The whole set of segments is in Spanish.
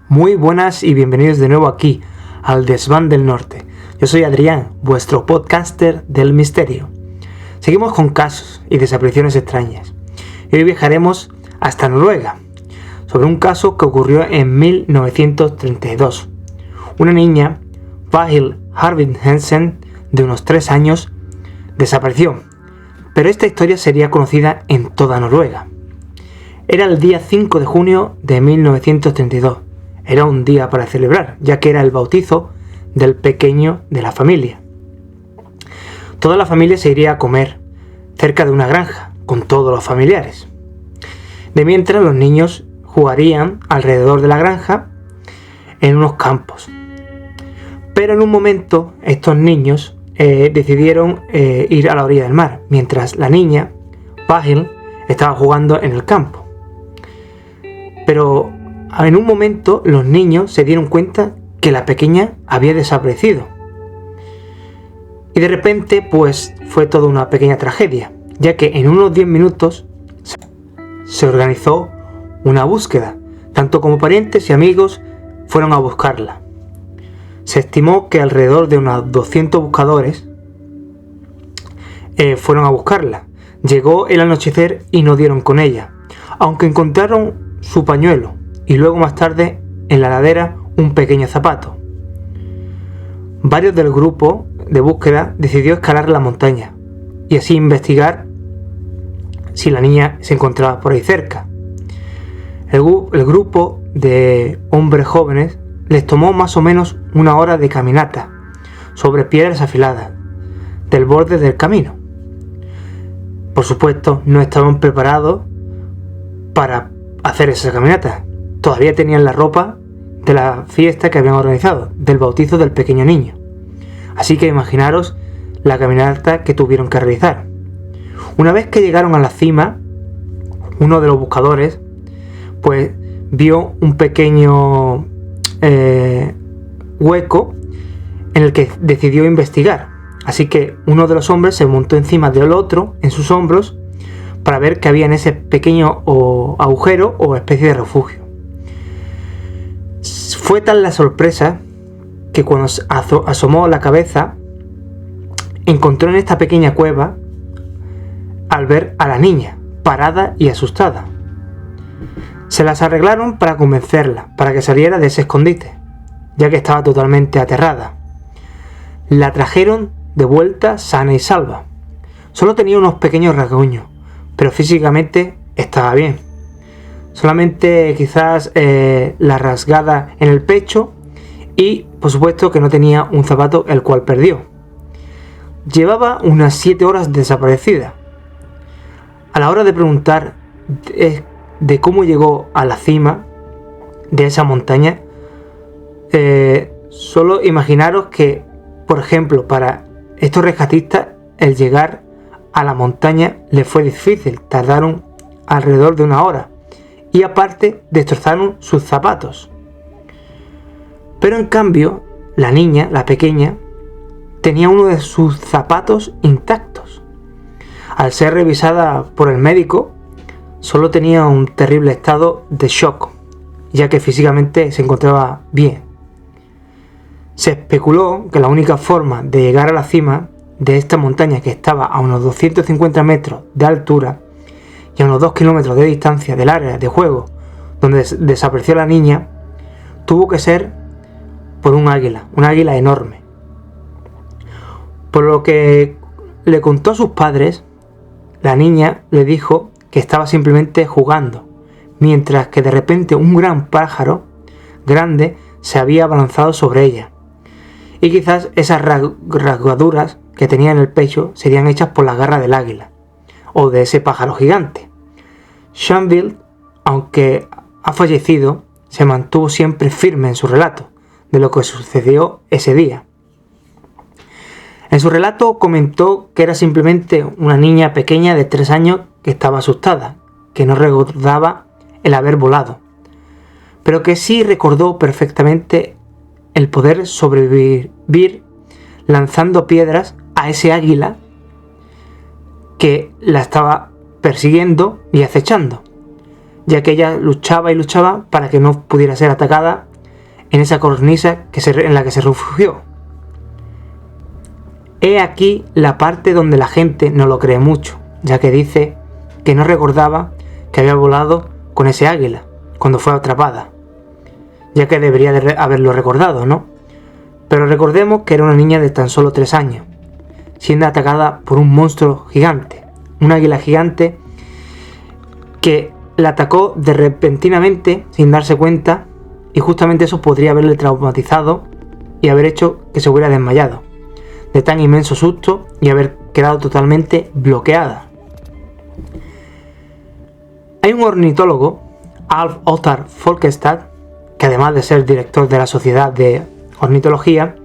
Muy buenas y bienvenidos de nuevo aquí, al Desván del Norte. Yo soy Adrián, vuestro podcaster del misterio. Seguimos con casos y desapariciones extrañas. Y hoy viajaremos hasta Noruega, sobre un caso que ocurrió en 1932. Una niña, Vahil Harvin Hansen, de unos 3 años, desapareció, pero esta historia sería conocida en toda Noruega. Era el día 5 de junio de 1932. Era un día para celebrar, ya que era el bautizo del pequeño de la familia. Toda la familia se iría a comer cerca de una granja, con todos los familiares. De mientras, los niños jugarían alrededor de la granja en unos campos. Pero en un momento, estos niños decidieron ir a la orilla del mar, mientras la niña, Vahil, estaba jugando en el campo. Pero en un momento los niños se dieron cuenta que la pequeña había desaparecido. Y de repente pues fue toda una pequeña tragedia, ya que en unos 10 minutos se organizó una búsqueda. Tanto como parientes y amigos fueron a buscarla. Se estimó que alrededor de unos 200 buscadores fueron a buscarla. Llegó el anochecer y no dieron con ella, aunque encontraron su pañuelo y luego más tarde en la ladera un pequeño zapato. Varios del grupo de búsqueda decidió escalar la montaña y así investigar si la niña se encontraba por ahí cerca. El grupo de hombres jóvenes les tomó más o menos 1 hora de caminata sobre piedras afiladas del borde del camino. Por supuesto, no estaban preparados para hacer esa caminata. Todavía tenían la ropa de la fiesta que habían organizado, del bautizo del pequeño niño. Así que imaginaros la caminata que tuvieron que realizar. Una vez que llegaron a la cima, uno de los buscadores pues vio un pequeño hueco en el que decidió investigar. Así que uno de los hombres se montó encima del otro, en sus hombros, para ver qué había en ese pequeño agujero o especie de refugio. Fue tal la sorpresa que cuando asomó la cabeza, encontró en esta pequeña cueva al ver a la niña, parada y asustada. Se las arreglaron para convencerla, para que saliera de ese escondite, ya que estaba totalmente aterrada. La trajeron de vuelta sana y salva. Solo tenía unos pequeños rasguños, pero físicamente estaba bien. Solamente quizás la rasgada en el pecho y por supuesto que no tenía un zapato, el cual perdió. Llevaba unas 7 horas desaparecida. A la hora de preguntar de cómo llegó a la cima de esa montaña, solo imaginaros que, por ejemplo, para estos rescatistas el llegar a la montaña les fue difícil, tardaron alrededor de 1 hora y aparte destrozaron sus zapatos. Pero en cambio, la niña, la pequeña, tenía uno de sus zapatos intactos. Al ser revisada por el médico, solo tenía un terrible estado de shock, ya que físicamente se encontraba bien. Se especuló que la única forma de llegar a la cima de esta montaña, que estaba a unos 250 metros de altura y a unos 2 kilómetros de distancia del área de juego donde desapareció la niña, tuvo que ser por un águila enorme. Por lo que le contó a sus padres, la niña le dijo que estaba simplemente jugando, mientras que de repente un gran pájaro grande se había abalanzado sobre ella. Y quizás esas rasgaduras que tenía en el pecho serían hechas por las garras del águila o de ese pájaro gigante. Shanville, aunque ha fallecido, se mantuvo siempre firme en su relato de lo que sucedió ese día. En su relato comentó que era simplemente una niña pequeña de 3 años que estaba asustada, que no recordaba el haber volado, pero que sí recordó perfectamente el poder sobrevivir lanzando piedras a ese águila que la estaba persiguiendo y acechando, ya que ella luchaba y luchaba para que no pudiera ser atacada en esa cornisa en la que se refugió. He aquí la parte donde la gente no lo cree mucho, ya que dice que no recordaba que había volado con ese águila cuando fue atrapada, ya que debería de haberlo recordado, ¿no? Pero recordemos que era una niña de tan solo 3 años, siendo atacada por un monstruo gigante, un águila gigante que la atacó repentinamente sin darse cuenta, y justamente eso podría haberle traumatizado y haber hecho que se hubiera desmayado de tan inmenso susto y haber quedado totalmente bloqueada. Hay un ornitólogo, Alf Ottar Folkestad, que además de ser director de la Sociedad de Ornitología,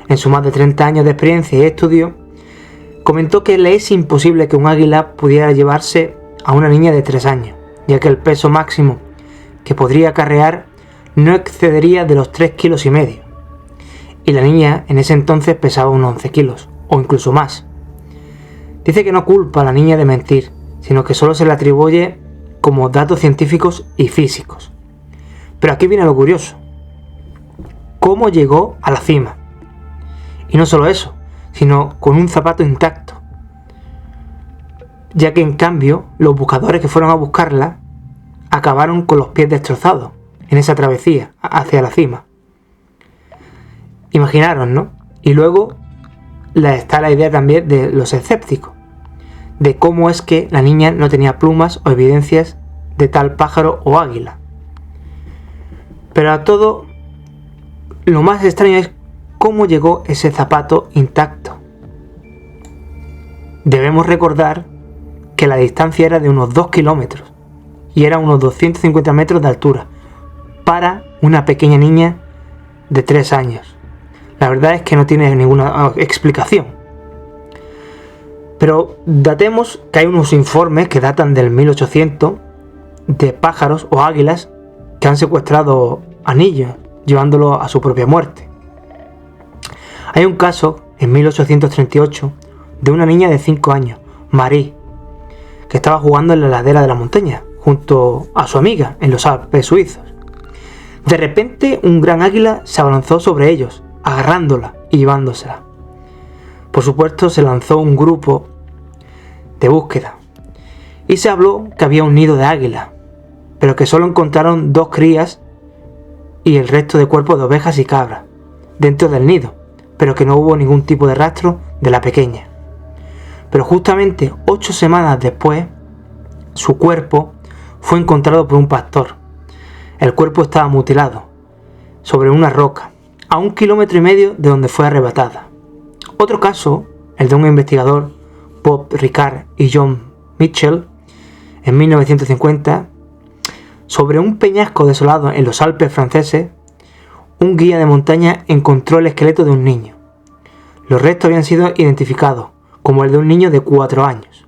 en sus más de 30 años de experiencia y estudio, comentó que le es imposible que un águila pudiera llevarse a una niña de 3 años, ya que el peso máximo que podría acarrear no excedería de los 3,5 kilos, y la niña en ese entonces pesaba unos 11 kilos, o incluso más. Dice que no culpa a la niña de mentir, sino que solo se le atribuye como datos científicos y físicos. Pero aquí viene lo curioso. ¿Cómo llegó a la cima? Y no solo eso, sino con un zapato intacto, ya que en cambio los buscadores que fueron a buscarla acabaron con los pies destrozados en esa travesía hacia la cima. Imaginaros, ¿no? Y luego está la idea también de los escépticos, de cómo es que la niña no tenía plumas o evidencias de tal pájaro o águila. Pero a todo, lo más extraño es cómo llegó ese zapato intacto. Debemos recordar que la distancia era de unos 2 kilómetros y era unos 250 metros de altura para una pequeña niña de 3 años. La verdad es que no tiene ninguna explicación. Pero datemos que hay unos informes que datan del 1800 de pájaros o águilas que han secuestrado a niños, llevándolos a su propia muerte. Hay un caso en 1838 de una niña de 5 años, Marie, que estaba jugando en la ladera de la montaña junto a su amiga en los Alpes suizos. De repente un gran águila se abalanzó sobre ellos, agarrándola y llevándosela. Por supuesto se lanzó un grupo de búsqueda y se habló que había un nido de águila, pero que solo encontraron 2 crías y el resto de cuerpos de ovejas y cabras dentro del nido, pero que no hubo ningún tipo de rastro de la pequeña. Pero justamente 8 semanas después, su cuerpo fue encontrado por un pastor. El cuerpo estaba mutilado sobre una roca, a 1,5 kilómetros de donde fue arrebatada. Otro caso, el de un investigador, Bob Ricard y John Mitchell, en 1950, sobre un peñasco desolado en los Alpes franceses, un guía de montaña encontró el esqueleto de un niño. Los restos habían sido identificados como el de un niño de 4 años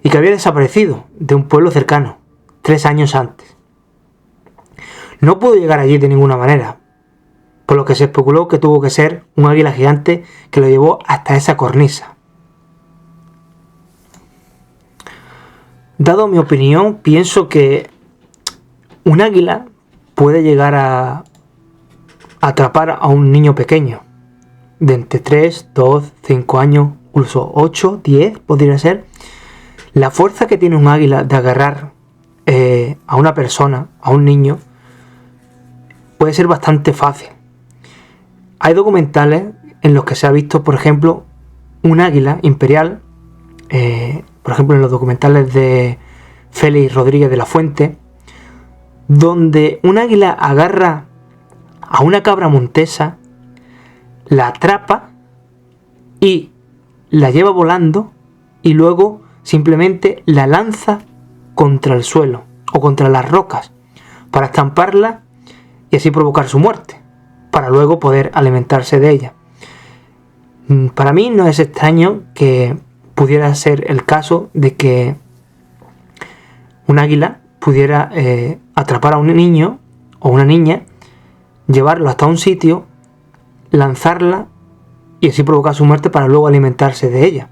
y que había desaparecido de un pueblo cercano 3 años antes. No pudo llegar allí de ninguna manera, por lo que se especuló que tuvo que ser un águila gigante que lo llevó hasta esa cornisa. Dado mi opinión, pienso que un águila puede llegar a atrapar a un niño pequeño, de entre 3, 2, 5 años, incluso 8, 10 podría ser. La fuerza que tiene un águila de agarrar a una persona, a un niño, puede ser bastante fácil. Hay documentales en los que se ha visto, por ejemplo, un águila imperial, por ejemplo en los documentales de Félix Rodríguez de la Fuente, donde un águila agarra a una cabra montesa, la atrapa y la lleva volando y luego simplemente la lanza contra el suelo o contra las rocas para estamparla y así provocar su muerte, para luego poder alimentarse de ella. Para mí no es extraño que pudiera ser el caso de que un águila pudiera atrapar a un niño o una niña, llevarlo hasta un sitio, lanzarla y así provocar su muerte para luego alimentarse de ella,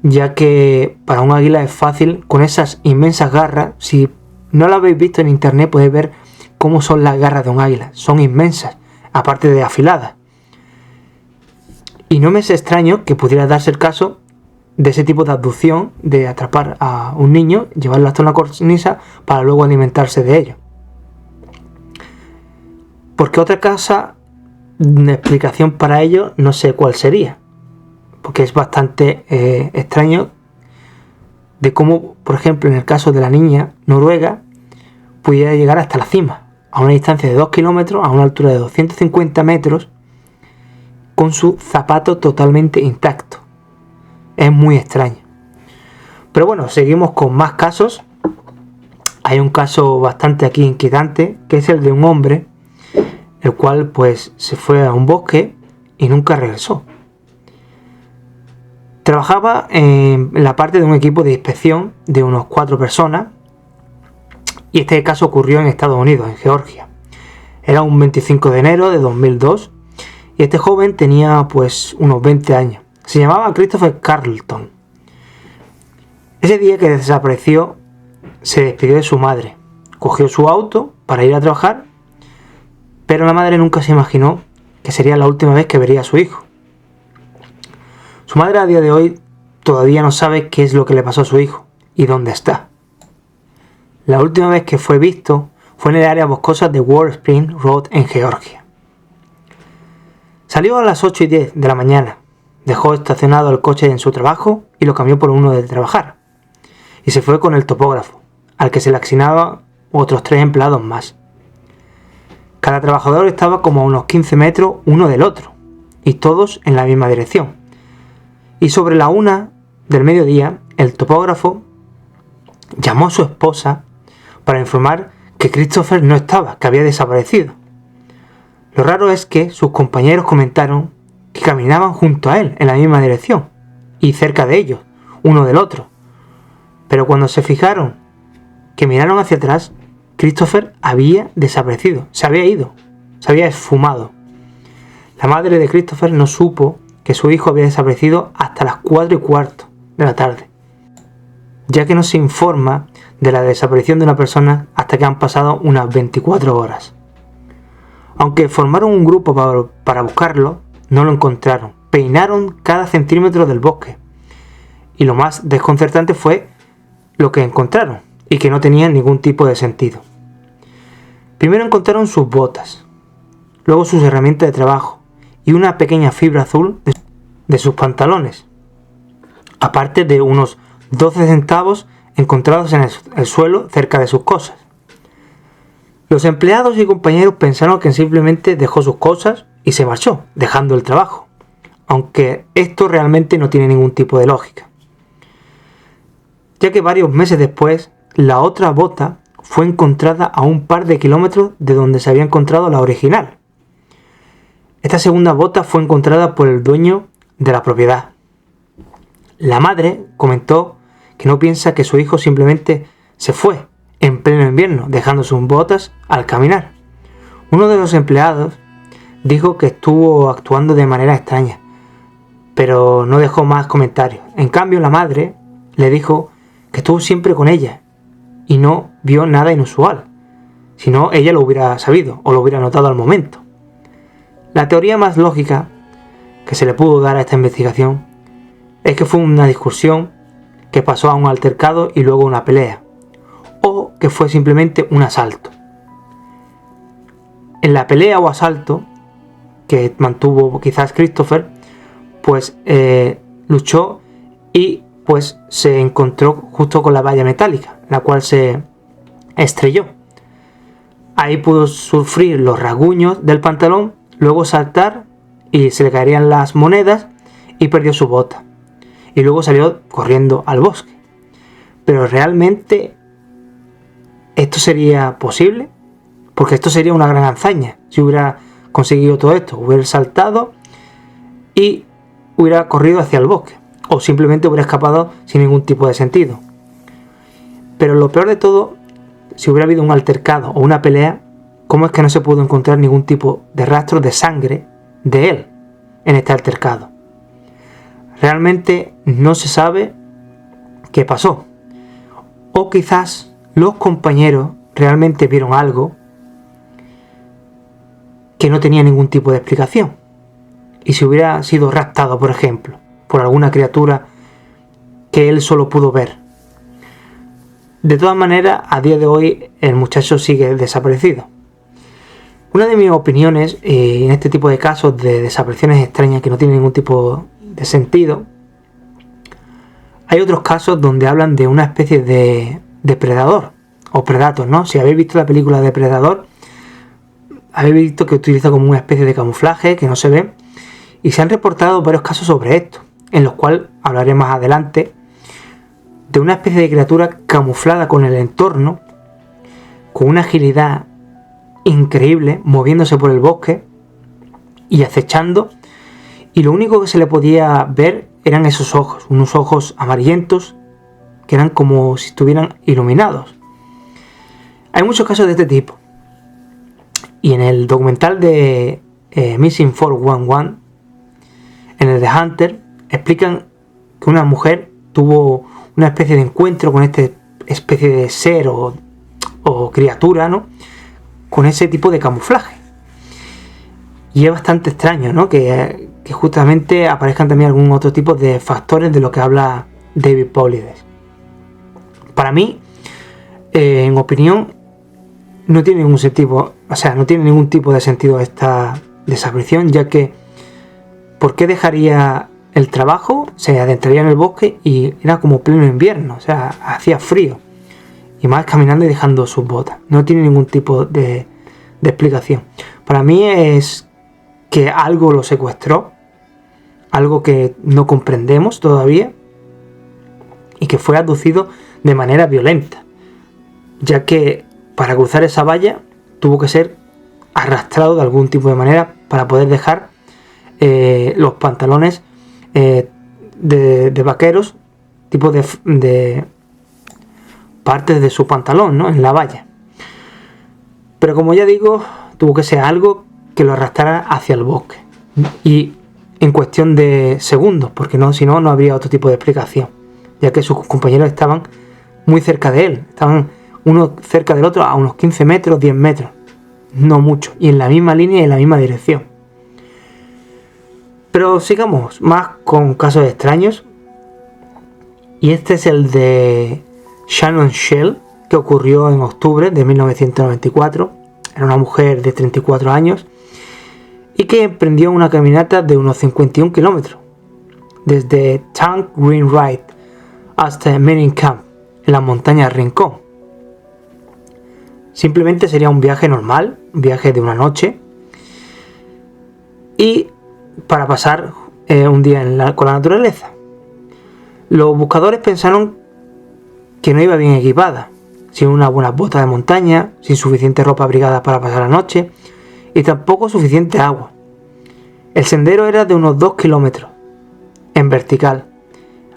ya que para un águila es fácil con esas inmensas garras. Si no lo habéis visto en internet, podéis ver cómo son las garras de un águila. Son inmensas, aparte de afiladas. Y no me es extraño que pudiera darse el caso de ese tipo de abducción, de atrapar a un niño, llevarlo hasta una cornisa para luego alimentarse de ello. Porque otra explicación para ello no sé cuál sería, porque es bastante extraño de cómo, por ejemplo, en el caso de la niña noruega, pudiera llegar hasta la cima, a una distancia de 2 kilómetros, a una altura de 250 metros, con su zapato totalmente intacto. Es muy extraño. Pero bueno, seguimos con más casos. Hay un caso bastante aquí inquietante, que es el de un hombre, el cual pues se fue a un bosque y nunca regresó. Trabajaba en la parte de un equipo de inspección de unos 4 personas, y este caso ocurrió en Estados Unidos, en Georgia. Era un 25 de enero de 2002 y este joven tenía pues unos 20 años. Se llamaba Christopher Carlton. Ese día que desapareció, se despidió de su madre, cogió su auto para ir a trabajar, pero la madre nunca se imaginó que sería la última vez que vería a su hijo. Su madre a día de hoy todavía no sabe qué es lo que le pasó a su hijo y dónde está. La última vez que fue visto fue en el área boscosa de Warm Spring Road en Georgia. Salió a las 8:10 de la mañana, dejó estacionado el coche en su trabajo y lo cambió por uno de trabajar. Y se fue con el topógrafo, al que se le asignaban otros 3 empleados más. Cada trabajador estaba como a unos 15 metros uno del otro, y todos en la misma dirección. Y sobre la 1 del mediodía, el topógrafo llamó a su esposa para informar que Christopher no estaba, que había desaparecido. Lo raro es que sus compañeros comentaron que caminaban junto a él en la misma dirección y cerca de ellos, uno del otro. Pero cuando se fijaron, que miraron hacia atrás, Christopher había desaparecido, se había ido, se había esfumado. La madre de Christopher no supo que su hijo había desaparecido hasta las 4:15 de la tarde, ya que no se informa de la desaparición de una persona hasta que han pasado unas 24 horas. Aunque formaron un grupo para buscarlo, no lo encontraron. Peinaron cada centímetro del bosque. Y lo más desconcertante fue lo que encontraron, y que no tenía ningún tipo de sentido. Primero encontraron sus botas, luego sus herramientas de trabajo y una pequeña fibra azul de sus pantalones, aparte de unos 12 centavos encontrados en el suelo cerca de sus cosas. Los empleados y compañeros pensaron que simplemente dejó sus cosas y se marchó, dejando el trabajo, aunque esto realmente no tiene ningún tipo de lógica, ya que varios meses después la otra bota fue encontrada a un par de kilómetros de donde se había encontrado la original. Esta segunda bota fue encontrada por el dueño de la propiedad. La madre comentó que no piensa que su hijo simplemente se fue en pleno invierno, dejando sus botas al caminar. Uno de los empleados dijo que estuvo actuando de manera extraña, pero no dejó más comentarios. En cambio, la madre le dijo que estuvo siempre con ella y no vio nada inusual, si no ella lo hubiera sabido o lo hubiera notado al momento. La teoría más lógica que se le pudo dar a esta investigación es que fue una discusión que pasó a un altercado y luego una pelea, o que fue simplemente un asalto. En la pelea o asalto que mantuvo quizás Christopher, pues luchó y pues se encontró justo con la valla metálica, la cual se estrelló. Ahí pudo sufrir los rasguños del pantalón, luego saltar y se le caerían las monedas y perdió su bota. Y luego salió corriendo al bosque. Pero realmente ¿esto sería posible? Porque esto sería una gran hazaña si hubiera conseguido todo esto. Hubiera saltado y hubiera corrido hacia el bosque. O simplemente hubiera escapado sin ningún tipo de sentido. Pero lo peor de todo, si hubiera habido un altercado o una pelea, ¿cómo es que no se pudo encontrar ningún tipo de rastro de sangre de él en este altercado? Realmente no se sabe qué pasó. O quizás los compañeros realmente vieron algo que no tenía ningún tipo de explicación. Y si hubiera sido raptado, por ejemplo, por alguna criatura que él solo pudo ver. De todas maneras, a día de hoy el muchacho sigue desaparecido. Una de mis opiniones en este tipo de casos de desapariciones extrañas que no tienen ningún tipo de sentido, hay otros casos donde hablan de una especie de depredador o predator, ¿no? Si habéis visto la película Depredador, habéis visto que utiliza como una especie de camuflaje que no se ve, y se han reportado varios casos sobre esto, en los cuales hablaré más adelante, de una especie de criatura camuflada con el entorno, con una agilidad increíble, moviéndose por el bosque y acechando, y lo único que se le podía ver eran esos ojos, unos ojos amarillentos que eran como si estuvieran iluminados. Hay muchos casos de este tipo, y en el documental de Missing 411, en el de Hunter, explican que una mujer tuvo una especie de encuentro con esta especie de ser o criatura, ¿no? Con ese tipo de camuflaje. Y es bastante extraño, ¿no? Que justamente aparezcan también algún otro tipo de factores de lo que habla David Paulides. Para mí, en opinión, no tiene ningún sentido, no tiene ningún tipo de sentido esta desaparición, ya que ¿por qué dejaría el trabajo? Se adentraría en el bosque y era como pleno invierno, hacía frío. Y más caminando y dejando sus botas. No tiene ningún tipo de explicación. Para mí es que algo lo secuestró, algo que no comprendemos todavía, y que fue abducido de manera violenta, ya que para cruzar esa valla tuvo que ser arrastrado de algún tipo de manera para poder dejar los pantalones de vaqueros, tipo de partes de su pantalón, ¿no? En la valla. Pero como ya digo, tuvo que ser algo que lo arrastrara hacia el bosque, y en cuestión de segundos, porque si no habría otro tipo de explicación, ya que sus compañeros estaban muy cerca de él, estaban uno cerca del otro a unos 15 metros, 10 metros, no mucho, y en la misma línea y en la misma dirección. Pero sigamos más con casos extraños, y este es el de Shannon Shell, que ocurrió en octubre de 1994. Era una mujer de 34 años y que emprendió una caminata de unos 51 kilómetros desde Tank Green Ride hasta Menin Camp, en las montañas Rincón. Simplemente sería un viaje normal, un viaje de una noche, y para pasar un día con la naturaleza. Los buscadores pensaron que no iba bien equipada, sin unas buenas botas de montaña, sin suficiente ropa abrigada para pasar la noche y tampoco suficiente agua. El sendero era de unos 2 kilómetros, en vertical.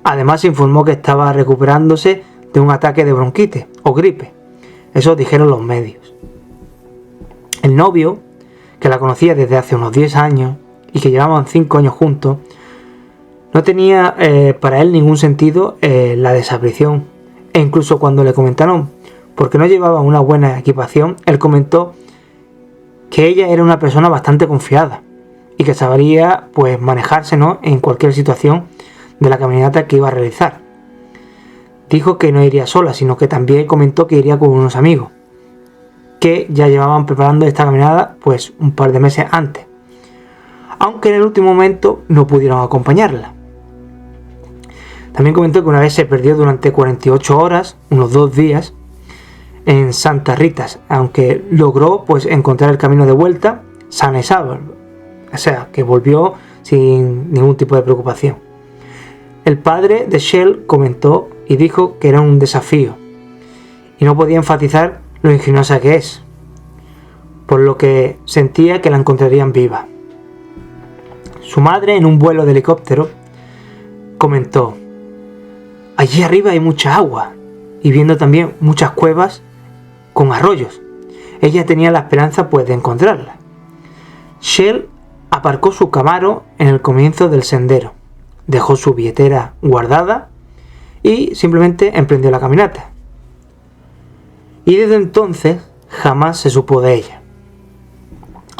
Además se informó que estaba recuperándose de un ataque de bronquitis o gripe. Eso dijeron los medios. El novio, que la conocía desde hace unos 10 años y que llevaban 5 años juntos, no tenía para él ningún sentido la desaparición. E incluso cuando le comentaron por qué no llevaba una buena equipación, él comentó que ella era una persona bastante confiada y que sabría pues manejarse, ¿no?, en cualquier situación de la caminata que iba a realizar. Dijo que no iría sola, sino que también comentó que iría con unos amigos que ya llevaban preparando esta caminata pues un par de meses antes, aunque en el último momento no pudieron acompañarla. También comentó que una vez se perdió durante 48 horas, unos 2 días, en Santa Ritas, aunque logró pues encontrar el camino de vuelta sana y salva, que volvió sin ningún tipo de preocupación. El padre de Shell comentó y dijo que era un desafío y no podía enfatizar lo ingeniosa que es, por lo que sentía que la encontrarían viva. Su madre, en un vuelo de helicóptero, comentó: allí arriba hay mucha agua, y viendo también muchas cuevas con arroyos. Ella tenía la esperanza pues de encontrarla. Shell aparcó su Camaro en el comienzo del sendero, dejó su billetera guardada y simplemente emprendió la caminata. Y desde entonces jamás se supo de ella.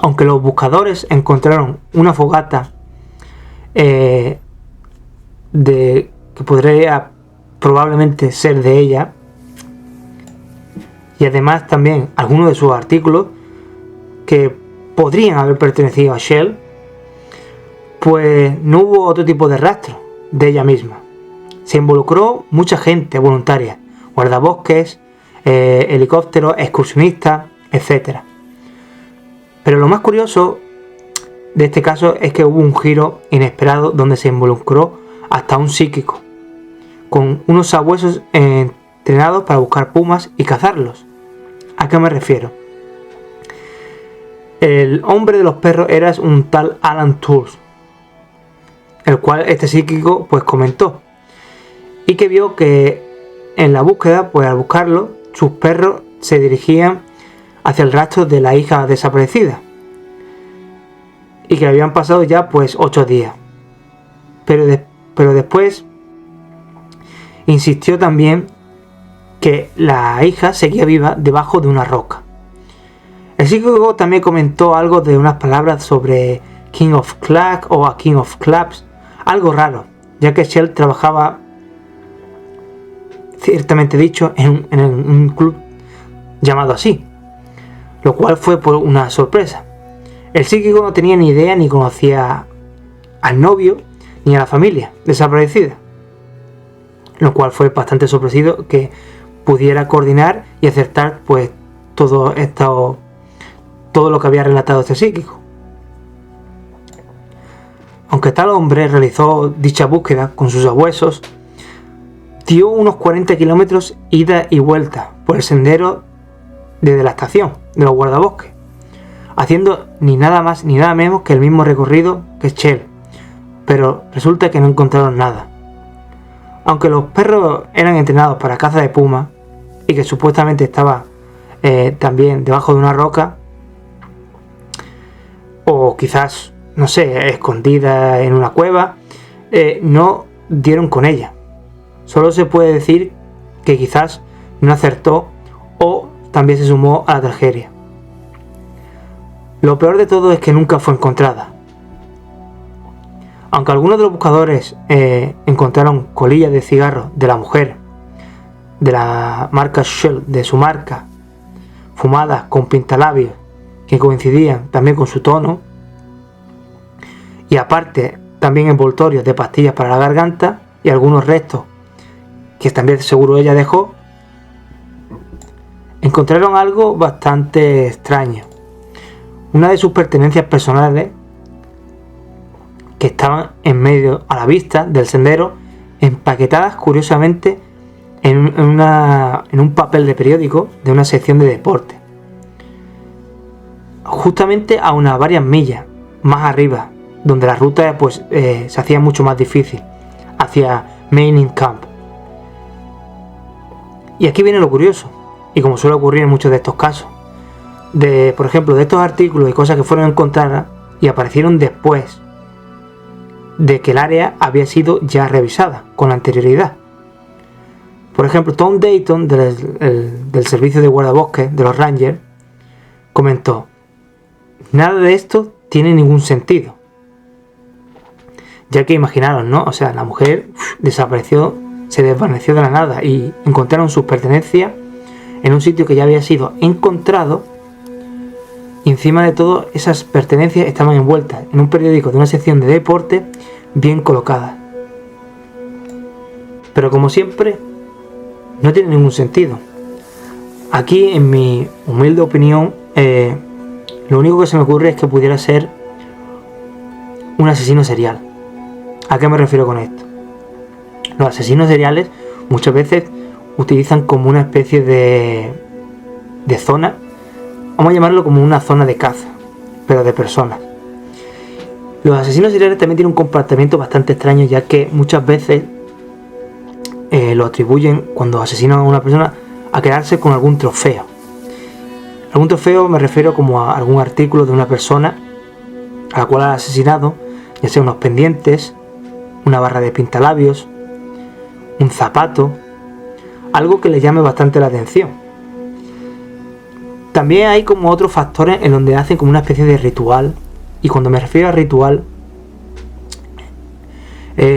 Aunque los buscadores encontraron una fogata que podría probablemente ser de ella, y además también algunos de sus artículos que podrían haber pertenecido a Shell, pues no hubo otro tipo de rastro de ella misma. Se involucró mucha gente voluntaria, guardabosques, helicópteros, excursionistas, etc. Pero lo más curioso de este caso es que hubo un giro inesperado donde se involucró hasta un psíquico, con unos sabuesos entrenados para buscar pumas y cazarlos. ¿A qué me refiero? El hombre de los perros era un tal Alan Tools, el cual este psíquico pues comentó, y que vio que en la búsqueda, pues al buscarlo, sus perros se dirigían hacia el rastro de la hija desaparecida, y que habían pasado ya pues 8 días. Pero después insistió también que la hija seguía viva debajo de una roca. El psíquico también comentó algo de unas palabras sobre King of Clack o a King of Claps, algo raro, ya que Shell trabajaba, ciertamente dicho, en un club llamado así, lo cual fue por una sorpresa. El psíquico no tenía ni idea ni conocía al novio ni a la familia desaparecida, lo cual fue bastante sorpresivo que pudiera coordinar y acertar pues todo lo que había relatado este psíquico. Aunque tal hombre realizó dicha búsqueda con sus sabuesos, dio unos 40 kilómetros ida y vuelta por el sendero desde la estación de los guardabosques, haciendo ni nada más ni nada menos que el mismo recorrido que Shell, pero resulta que no encontraron nada. Aunque los perros eran entrenados para caza de puma y que supuestamente estaba también debajo de una roca, o quizás, no sé, escondida en una cueva, no dieron con ella. Solo se puede decir que quizás no acertó o también se sumó a la tragedia. Lo peor de todo es que nunca fue encontrada. Aunque algunos de los buscadores encontraron colillas de cigarros de la mujer, de la marca Shell, de su marca, fumadas con pintalabios que coincidían también con su tono, y aparte también envoltorios de pastillas para la garganta y algunos restos que también seguro ella dejó, encontraron algo bastante extraño. Una de sus pertenencias personales, que estaban en medio a la vista del sendero, empaquetadas curiosamente en un papel de periódico de una sección de deporte, justamente a unas varias millas más arriba, donde la ruta pues se hacía mucho más difícil, hacia Mining Camp. Y aquí viene lo curioso, y como suele ocurrir en muchos de estos casos, por ejemplo, de estos artículos y cosas que fueron encontradas y aparecieron después de que el área había sido ya revisada con anterioridad. Por ejemplo, Tom Dayton del servicio de guardabosques de los Rangers comentó: nada de esto tiene ningún sentido, ya que imaginaros, ¿no? O sea, la mujer desapareció, se desvaneció de la nada y encontraron sus pertenencias en un sitio que ya había sido encontrado, y encima de todo esas pertenencias estaban envueltas en un periódico de una sección de deporte bien colocada. Pero como siempre, no tiene ningún sentido. Aquí, en mi humilde opinión, lo único que se me ocurre es que pudiera ser un asesino serial. ¿A qué me refiero con esto? Los asesinos seriales muchas veces utilizan como una especie de zona, vamos a llamarlo como una zona de caza, pero de personas. Los asesinos seriales también tienen un comportamiento bastante extraño, ya que muchas veces lo atribuyen, cuando asesinan a una persona, a quedarse con algún trofeo. Algún trofeo me refiero como a algún artículo de una persona a la cual ha asesinado, ya sea unos pendientes, una barra de pintalabios, un zapato, algo que le llame bastante la atención. También hay como otros factores en donde hacen como una especie de ritual, y cuando me refiero a ritual,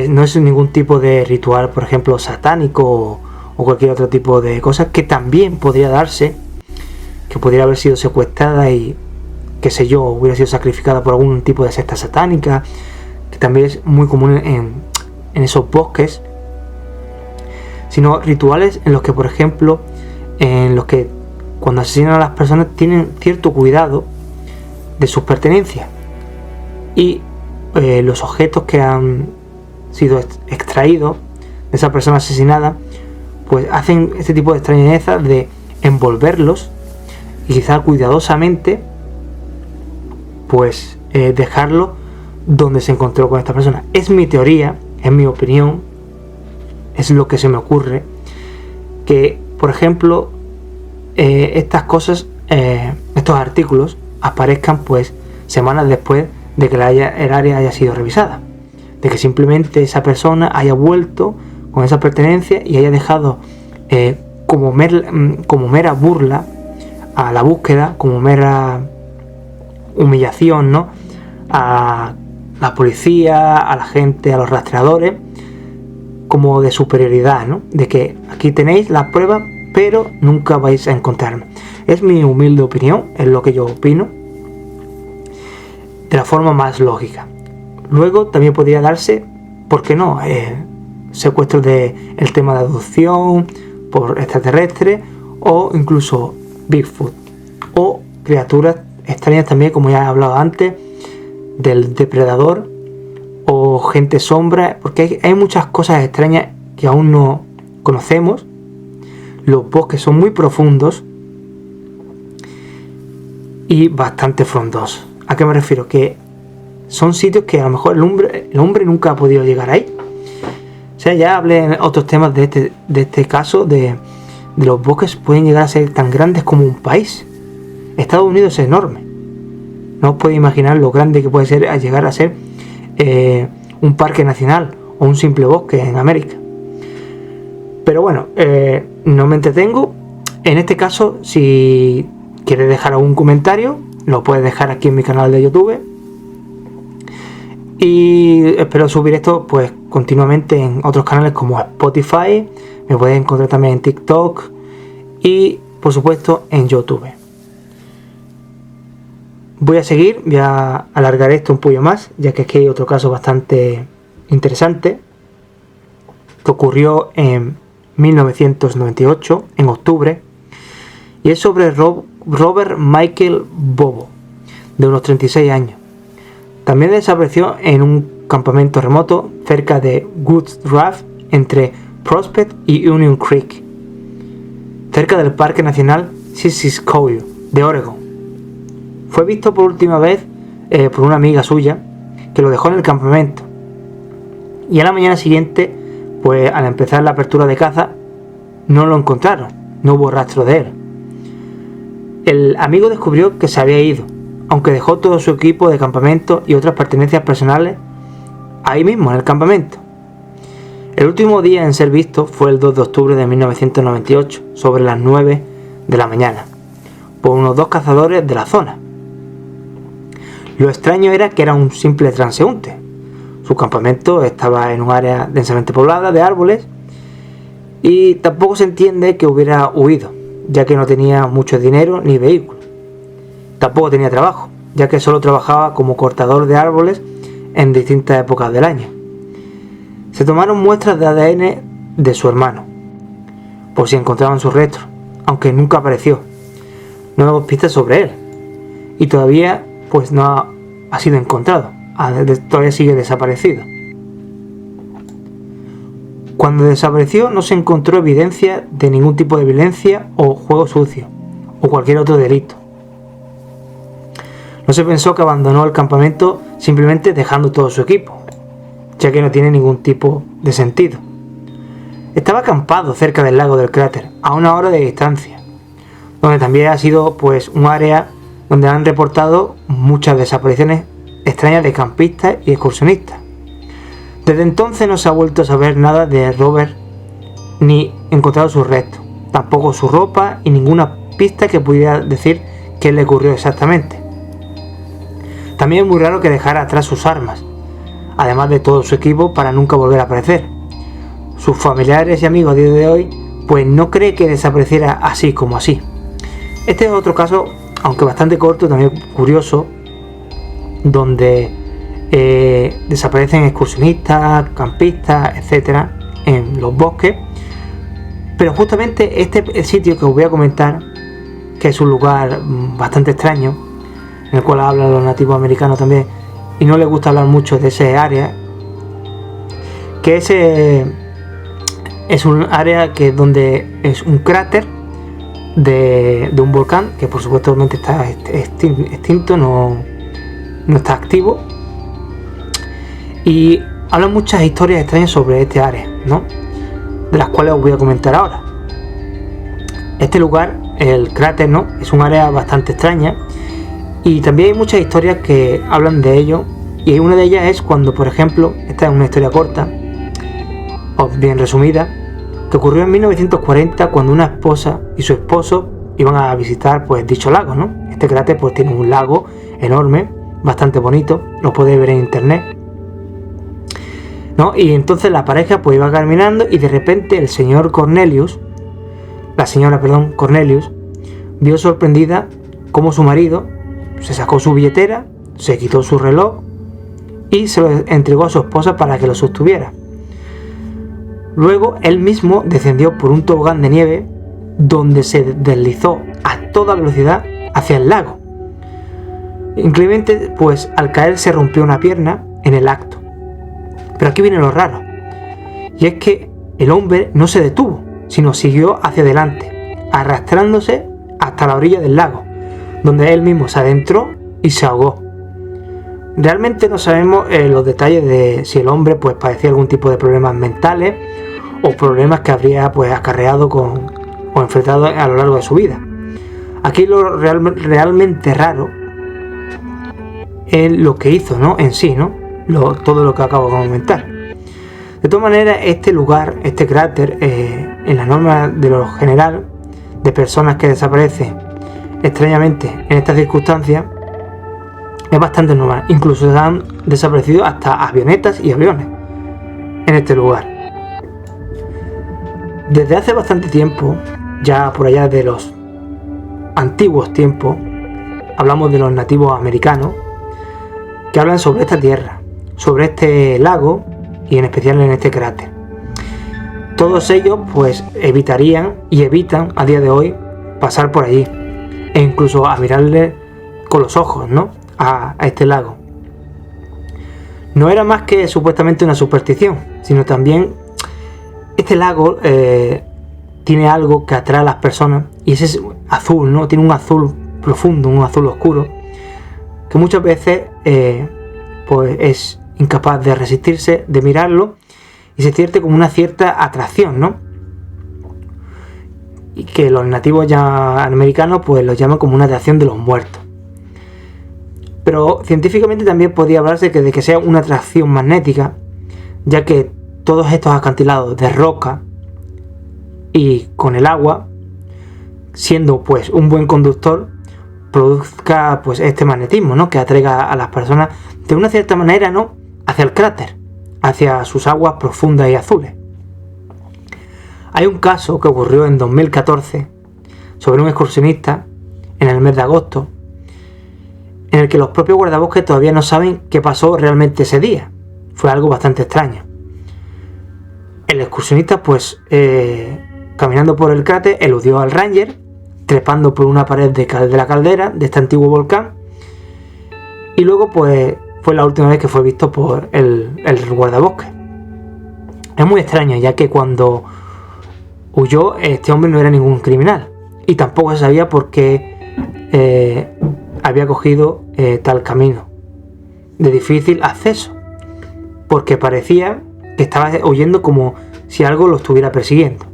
no es ningún tipo de ritual, por ejemplo, satánico o cualquier otro tipo de cosas que también podría darse, que podría haber sido secuestrada y, qué sé yo, hubiera sido sacrificada por algún tipo de secta satánica, que también es muy común en esos bosques, sino rituales en los que, por ejemplo, en los que cuando asesinan a las personas tienen cierto cuidado de sus pertenencias, y los objetos que han sido extraídos de esa persona asesinada, pues hacen este tipo de extrañeza de envolverlos y quizá cuidadosamente pues dejarlo donde se encontró con esta persona. Es mi teoría, es mi opinión, es lo que se me ocurre, que por ejemplo estas cosas, estos artículos aparezcan pues semanas después de que el área haya sido revisada, de que simplemente esa persona haya vuelto con esa pertenencia y haya dejado como mera burla a la búsqueda, como mera humillación, ¿no?, a la policía, a la gente, a los rastreadores, como de superioridad, ¿no?, de que aquí tenéis las pruebas pero nunca vais a encontrarme. Es mi humilde opinión, es lo que yo opino, de la forma más lógica. Luego también podría darse, ¿por qué no?, secuestros de el tema de adopción por extraterrestres, o incluso Bigfoot, o criaturas extrañas también, como ya he hablado antes, del depredador, o gente sombra, porque hay muchas cosas extrañas que aún no conocemos. Los bosques son muy profundos y bastante frondosos. ¿A qué me refiero? Que son sitios que a lo mejor el hombre nunca ha podido llegar ahí. O sea, ya hablé en otros temas de este caso, de los bosques pueden llegar a ser tan grandes como un país. Estados Unidos es enorme. No os podéis imaginar lo grande que puede ser a llegar a ser un parque nacional o un simple bosque en América. Pero bueno, no me entretengo. En este caso, si quieres dejar algún comentario, lo puedes dejar aquí en mi canal de YouTube. Y espero subir esto pues continuamente en otros canales como Spotify. Me puedes encontrar también en TikTok y por supuesto en YouTube. Voy a seguir, voy a alargar esto un poquito más, ya que aquí hay otro caso bastante interesante que ocurrió en 1998, en octubre, y es sobre Robert Michael Bobo, de unos 36 años. También desapareció en un campamento remoto cerca de Woodruff, entre Prospect y Union Creek, cerca del Parque Nacional Siskiyou de Oregon. Fue visto por última vez por una amiga suya que lo dejó en el campamento, y a la mañana siguiente, pues al empezar la apertura de caza, no lo encontraron, no hubo rastro de él. El amigo descubrió que se había ido, aunque dejó todo su equipo de campamento y otras pertenencias personales ahí mismo en el campamento. El último día en ser visto fue el 2 de octubre de 1998, sobre las 9 de la mañana, por unos 2 cazadores de la zona. Lo extraño era que era un simple transeúnte. Su campamento estaba en un área densamente poblada de árboles, y tampoco se entiende que hubiera huido, ya que no tenía mucho dinero ni vehículo. Tampoco tenía trabajo, ya que solo trabajaba como cortador de árboles en distintas épocas del año. Se tomaron muestras de ADN de su hermano, por si encontraban sus restos, aunque nunca apareció. No tenemos pistas sobre él, y todavía pues no ha sido encontrado, todavía sigue desaparecido. Cuando desapareció no se encontró evidencia de ningún tipo de violencia o juego sucio, o cualquier otro delito. No se pensó que abandonó el campamento simplemente dejando todo su equipo, ya que no tiene ningún tipo de sentido. Estaba acampado cerca del lago del cráter, a 1 hora de distancia, donde también ha sido pues un área donde han reportado muchas desapariciones extrañas de campistas y excursionistas. Desde entonces no se ha vuelto a saber nada de Robert, ni encontrado sus restos, tampoco su ropa y ninguna pista que pudiera decir qué le ocurrió exactamente. También es muy raro que dejara atrás sus armas, además de todo su equipo, para nunca volver a aparecer. Sus familiares y amigos a día de hoy pues no cree que desapareciera así como así. Este es otro caso, aunque bastante corto, también curioso, donde desaparecen excursionistas, campistas, etcétera, en los bosques. Pero justamente el sitio que os voy a comentar, que es un lugar bastante extraño, en el cual hablan los nativos americanos también, y no les gusta hablar mucho de ese área, que es un área que donde es un cráter de un volcán que por supuesto está extinto, no está activo, y hablan muchas historias extrañas sobre este área, ¿no?, de las cuales os voy a comentar ahora. Este lugar, el cráter, ¿no?, es un área bastante extraña, y también hay muchas historias que hablan de ello, y una de ellas es cuando, por ejemplo, esta es una historia corta o bien resumida, que ocurrió en 1940, cuando una esposa y su esposo iban a visitar pues dicho lago, ¿no? Este cráter pues tiene un lago enorme, bastante bonito, lo podéis ver en internet, ¿no? Y entonces la pareja pues iba caminando, y de repente la señora Cornelius vio sorprendida cómo su marido se sacó su billetera, se quitó su reloj y se lo entregó a su esposa para que lo sostuviera. Luego él mismo descendió por un tobogán de nieve, donde se deslizó a toda velocidad hacia el lago. Increíblemente, pues al caer se rompió una pierna en el acto. Pero aquí viene lo raro, y es que el hombre no se detuvo, sino siguió hacia adelante, arrastrándose hasta la orilla del lago, donde él mismo se adentró y se ahogó. Realmente no sabemos los detalles de si el hombre pues padecía algún tipo de problemas mentales o problemas que habría pues acarreado o enfrentado a lo largo de su vida. Aquí lo realmente raro es lo que hizo, ¿no?, en sí, ¿no?, todo lo que acabo de comentar. De todas maneras, este lugar, este cráter, en la norma de lo general de personas que desaparecen extrañamente en estas circunstancias, es bastante normal. Incluso se han desaparecido hasta avionetas y aviones en este lugar. Desde hace bastante tiempo, ya por allá de los antiguos tiempos, hablamos de los nativos americanos que hablan sobre esta tierra, sobre este lago y en especial en este cráter. Todos ellos pues evitarían y evitan a día de hoy pasar por allí e incluso a mirarle con los ojos, ¿no?, a este lago. No era más que supuestamente una superstición, sino también este lago tiene algo que atrae a las personas, y ese es azul, ¿no? Tiene un azul profundo, un azul oscuro, que muchas veces pues es incapaz de resistirse, de mirarlo, y se siente como una cierta atracción, ¿no? Y que los nativos ya americanos pues lo llaman como una atracción de los muertos. Pero científicamente también podría hablarse de que sea una atracción magnética, ya que todos estos acantilados de roca y con el agua, siendo pues un buen conductor, produzca pues este magnetismo, ¿no?, que atraiga a las personas de una cierta manera, ¿no?, hacia el cráter, hacia sus aguas profundas y azules. Hay un caso que ocurrió en 2014 sobre un excursionista en el mes de agosto, en el que los propios guardabosques todavía no saben qué pasó realmente ese día. Fue algo bastante extraño. El excursionista pues caminando por el cráter eludió al ranger, trepando por una pared de la caldera de este antiguo volcán, y luego pues fue la última vez que fue visto por el guardabosques. Es muy extraño, ya que cuando huyó este hombre no era ningún criminal, y tampoco se sabía por qué había cogido tal camino de difícil acceso, porque parecía que estaba huyendo como si algo lo estuviera persiguiendo.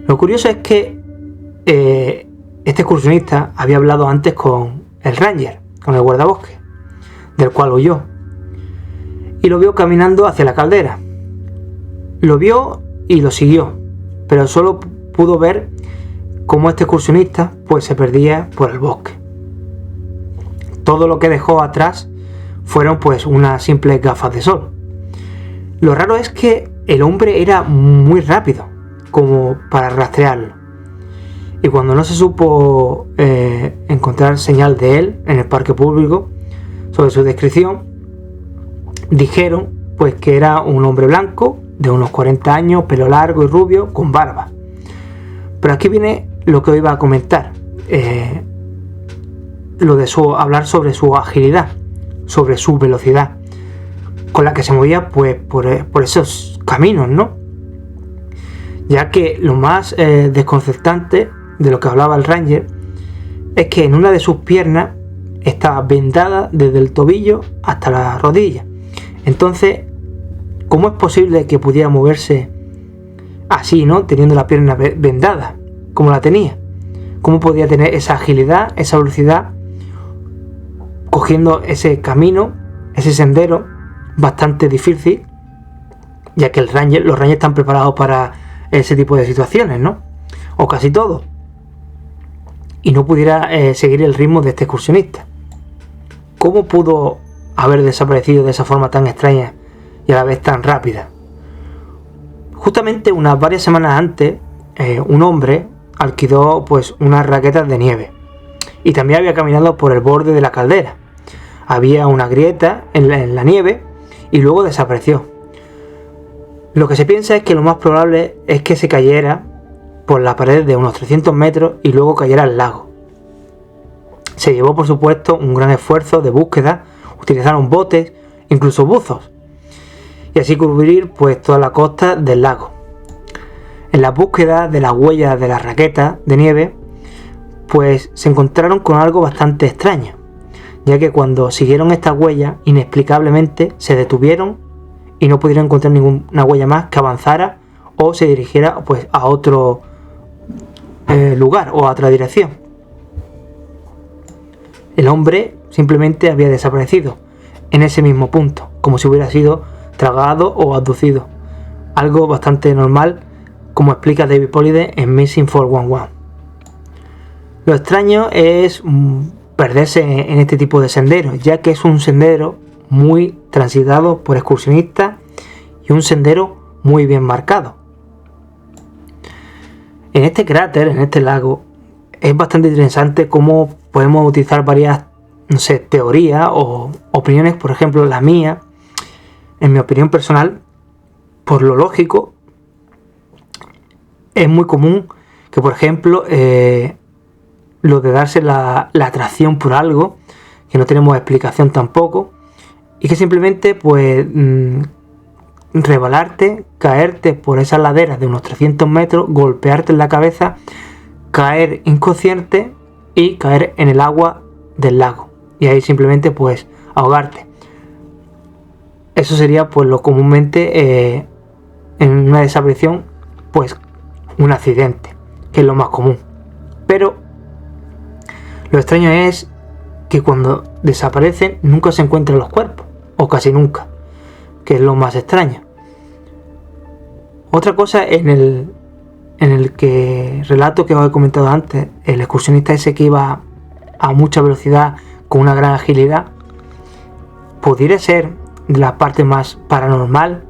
Lo curioso es que este excursionista había hablado antes con el ranger, con el guardabosques, del cual huyó, y lo vio caminando hacia la caldera. Lo vio y lo siguió, pero solo pudo ver cómo este excursionista pues se perdía por el bosque. Todo lo que dejó atrás fueron pues unas simples gafas de sol. Lo raro es que el hombre era muy rápido como para rastrearlo, y cuando no se supo encontrar señal de él en el parque público sobre su descripción, dijeron pues que era un hombre blanco de unos 40 años, pelo largo y rubio, con barba. Pero aquí viene lo que hoy iba a comentar, hablar sobre su agilidad, sobre su velocidad con la que se movía pues por esos caminos, ¿no? Ya que lo más desconcertante de lo que hablaba el Ranger es que en una de sus piernas estaba vendada desde el tobillo hasta la rodilla. Entonces, ¿cómo es posible que pudiera moverse así, ¿no? Teniendo la pierna vendada, como la tenía. ¿Cómo podía tener esa agilidad, esa velocidad, cogiendo ese camino, ese sendero bastante difícil, ya que los Rangers están preparados para ese tipo de situaciones, ¿no? O casi todo. Y no pudiera seguir el ritmo de este excursionista. ¿Cómo pudo haber desaparecido de esa forma tan extraña y a la vez tan rápida? Justamente unas varias semanas antes, un hombre alquiló pues unas raquetas de nieve y también había caminado por el borde de la caldera. Había una grieta en la nieve y luego desapareció. Lo que se piensa es que lo más probable es que se cayera por la pared de unos 300 metros y luego cayera al lago. Se llevó por supuesto un gran esfuerzo de búsqueda, utilizaron botes, incluso buzos, y así cubrir pues toda la costa del lago. En la búsqueda de las huellas de las raquetas de nieve, pues se encontraron con algo bastante extraño, ya que cuando siguieron estas huellas, inexplicablemente se detuvieron y no pudieron encontrar ninguna huella más que avanzara o se dirigiera pues a otro lugar o a otra dirección. El hombre simplemente había desaparecido en ese mismo punto, como si hubiera sido tragado o abducido, algo bastante normal, como explica David Pollitt en Missing 411. Lo extraño es perderse en este tipo de senderos, ya que es un sendero muy transitado por excursionistas y un sendero muy bien marcado. En este cráter, en este lago, es bastante interesante cómo podemos utilizar varias, teorías o opiniones. Por ejemplo, la mía, en mi opinión personal, por lo lógico, es muy común que, por ejemplo, lo de darse la atracción por algo, que no tenemos explicación tampoco, y que simplemente, pues, rebalarte, caerte por esas laderas de unos 300 metros, golpearte en la cabeza, caer inconsciente y caer en el agua del lago. Y ahí simplemente, pues, ahogarte. Eso sería, pues, lo comúnmente en una desaparición, pues, un accidente, que es lo más común. Pero lo extraño es que cuando desaparecen nunca se encuentran los cuerpos, o casi nunca, que es lo más extraño. Otra cosa en el que relato que os he comentado antes, el excursionista ese que iba a mucha velocidad con una gran agilidad, pudiera ser de la parte más paranormal,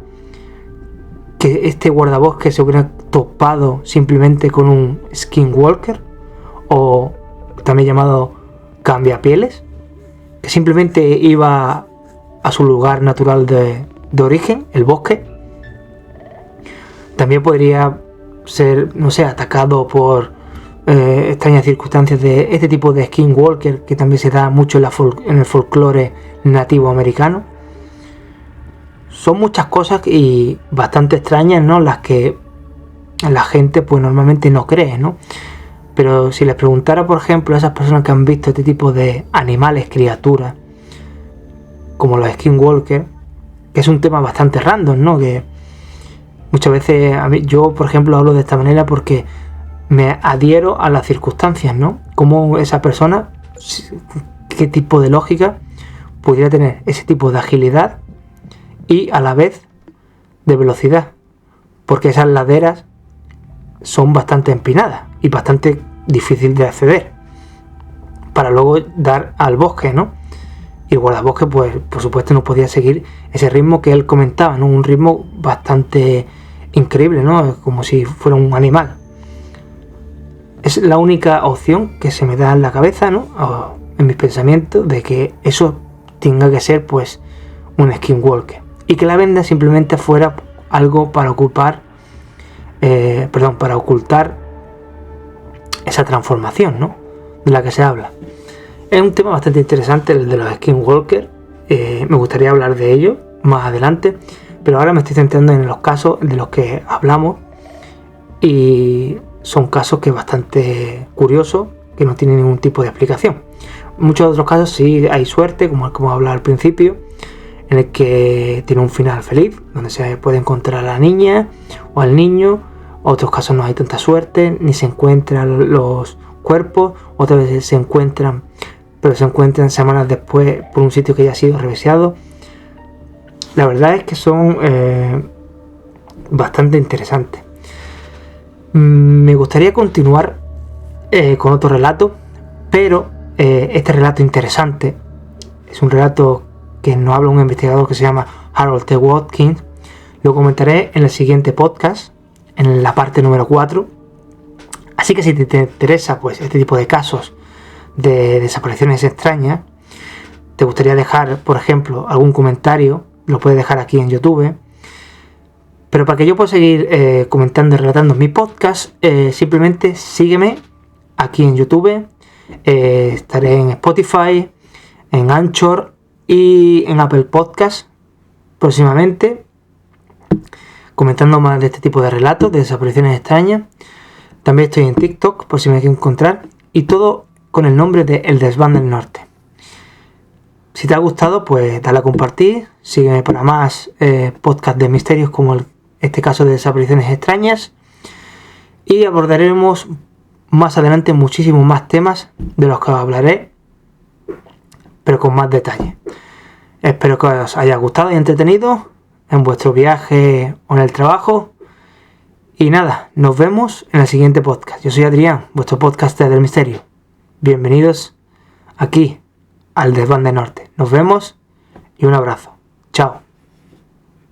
que este guardabosques se hubiera topado simplemente con un skinwalker, o también llamado cambiapieles, que simplemente iba a su lugar natural de origen, el bosque. También podría ser, atacado por extrañas circunstancias de este tipo de skinwalker, que también se da mucho en el folclore nativo americano. Son muchas cosas y bastante extrañas, ¿no?, las que la gente pues normalmente no cree, ¿no? Pero si les preguntara, por ejemplo, a esas personas que han visto este tipo de animales, criaturas, como los skinwalker, que es un tema bastante random, ¿no?, que muchas veces yo, por ejemplo, hablo de esta manera porque me adhiero a las circunstancias, ¿no? Cómo esa persona, qué tipo de lógica pudiera tener ese tipo de agilidad y a la vez de velocidad, porque esas laderas son bastante empinadas y bastante difícil de acceder, para luego dar al bosque, ¿no? Y el guardabosque, pues por supuesto no podía seguir ese ritmo que él comentaba, ¿no? Un ritmo bastante increíble, ¿no? Como si fuera un animal. Es la única opción que se me da en la cabeza, ¿no? O en mis pensamientos, de que eso tenga que ser, pues, un skinwalker. Y que la venda simplemente fuera algo para para ocultar esa transformación, ¿no? De la que se habla. Es un tema bastante interesante el de los skinwalkers. Me gustaría hablar de ello más adelante, pero ahora me estoy centrando en los casos de los que hablamos, y son casos que bastante curiosos, que no tienen ningún tipo de explicación. En muchos otros casos sí hay suerte, como hablaba al principio, en el que tiene un final feliz, donde se puede encontrar a la niña o al niño. Otros casos no hay tanta suerte, ni se encuentran los cuerpos, otras veces se encuentran, pero se encuentran semanas después por un sitio que ya ha sido reviseado. La verdad es que son bastante interesantes. Me gustaría continuar con otro relato, pero este relato interesante es un relato que nos habla un investigador que se llama Harold T. Watkins. Lo comentaré en el siguiente podcast, en la parte número 4. Así que si te interesa, pues, este tipo de casos de desapariciones extrañas, te gustaría dejar, por ejemplo, algún comentario, lo puedes dejar aquí en YouTube. Pero para que yo pueda seguir comentando y relatando mi podcast, simplemente sígueme aquí en YouTube. Estaré en Spotify, en Anchor y en Apple Podcast próximamente, comentando más de este tipo de relatos de desapariciones extrañas. También estoy en TikTok por si me quieren encontrar, y todo con el nombre de El Desván del Norte. Si te ha gustado, pues dale a compartir, sígueme para más podcasts de misterios como este caso de desapariciones extrañas, y abordaremos más adelante muchísimos más temas de los que os hablaré, pero con más detalle. Espero que os haya gustado y entretenido en vuestro viaje o en el trabajo. Y nada, nos vemos en el siguiente podcast. Yo soy Adrián, vuestro podcaster del misterio. Bienvenidos aquí al Desván del Norte. Nos vemos y un abrazo. Chao.